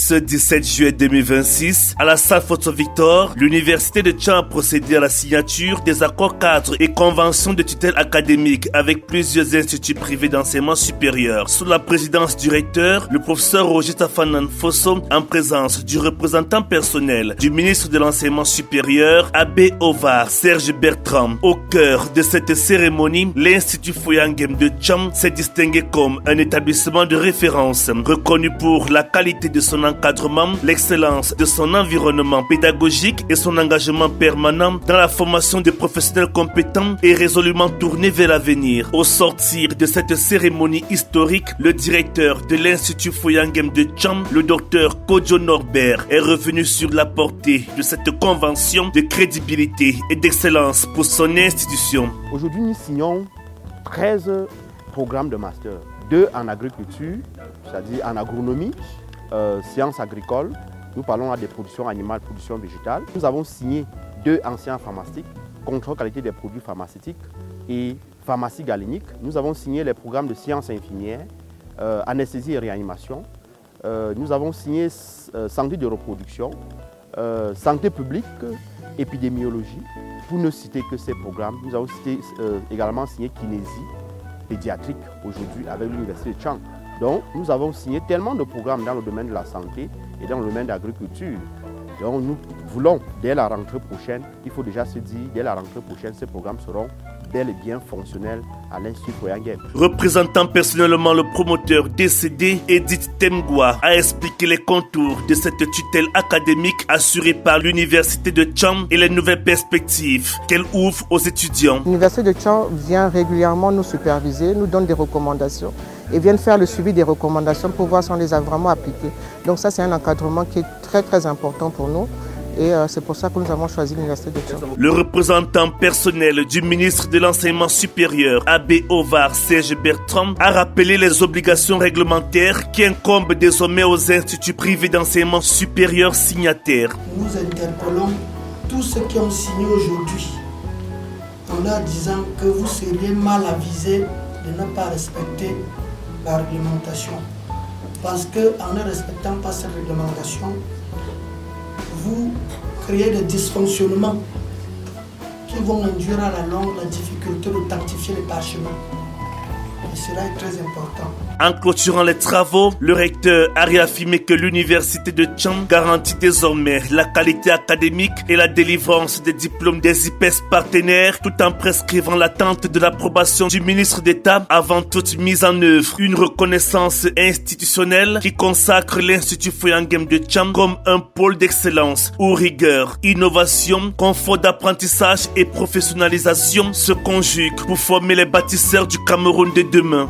Ce 17 juillet 2026, à la salle Photo Victor, l'Université de Tchang a procédé à la signature des accords cadres et conventions de tutelle académique avec plusieurs instituts privés d'enseignement supérieur. Sous la présidence du recteur, le professeur Roger Tafanan Fosso, en présence du représentant personnel du ministre de l'Enseignement supérieur, Abbé Ovar Serge Bertrand. Au cœur de cette cérémonie, l'Institut Foyangem de Tchang s'est distingué comme un établissement de référence, reconnu pour la qualité de son encadrement, l'excellence de son environnement pédagogique et son engagement permanent dans la formation de professionnels compétents et résolument tournés vers l'avenir. Au sortir de cette cérémonie historique, le directeur de l'Institut Foyangem de Tchang, le docteur Kodjo Norbert, est revenu sur la portée de cette convention de crédibilité et d'excellence pour son institution. Aujourd'hui, nous signons 13 programmes de master, 2 en agriculture, c'est-à-dire en agronomie, sciences agricoles. Nous parlons là des productions animales, productions végétales. Nous avons signé 2 en sciences pharmaceutiques, contrôle qualité des produits pharmaceutiques et pharmacie galénique. Nous avons signé les programmes de sciences infirmières, anesthésie et réanimation. Nous avons signé santé de reproduction, santé publique, épidémiologie. Pour ne citer que ces programmes, nous avons également signé kinésie pédiatrique aujourd'hui avec l'Université de Tchang. Donc, nous avons signé tellement de programmes dans le domaine de la santé et dans le domaine de l'agriculture. Donc, nous voulons, dès la rentrée prochaine, il faut déjà se dire, dès la rentrée prochaine, ces programmes seront bel et bien fonctionnels à l'Institut Foyangem. Représentant personnellement le promoteur décédé, Edith Temgwa, a expliqué les contours de cette tutelle académique assurée par l'Université de Tchang et les nouvelles perspectives qu'elle ouvre aux étudiants. L'Université de Tchang vient régulièrement nous superviser, nous donne des recommandations et viennent faire le suivi des recommandations pour voir si on les a vraiment appliquées. Donc ça, c'est un encadrement qui est très important pour nous. Et c'est pour ça que nous avons choisi l'Université de Tchang. Le représentant personnel du ministre de l'Enseignement supérieur, Abbé Ovar Serge Bertrand, a rappelé les obligations réglementaires qui incombent désormais aux instituts privés d'enseignement supérieur signataires. Nous interpellons tous ceux qui ont signé aujourd'hui en leur disant que vous seriez mal avisés de ne pas respecter la réglementation. Parce qu'en ne respectant pas cette réglementation, vous créez des dysfonctionnements qui vont induire à la longue la difficulté de sanctifier les parchemins. Et cela est très important. En clôturant les travaux, le recteur a réaffirmé que l'Université de Tchang garantit désormais la qualité académique et la délivrance des diplômes des IPES partenaires tout en prescrivant l'attente de l'approbation du ministre d'État avant toute mise en œuvre. Une reconnaissance institutionnelle qui consacre l'Institut Foyangem de Tchang comme un pôle d'excellence où rigueur, innovation, confort d'apprentissage et professionnalisation se conjuguent pour former les bâtisseurs du Cameroun de demain.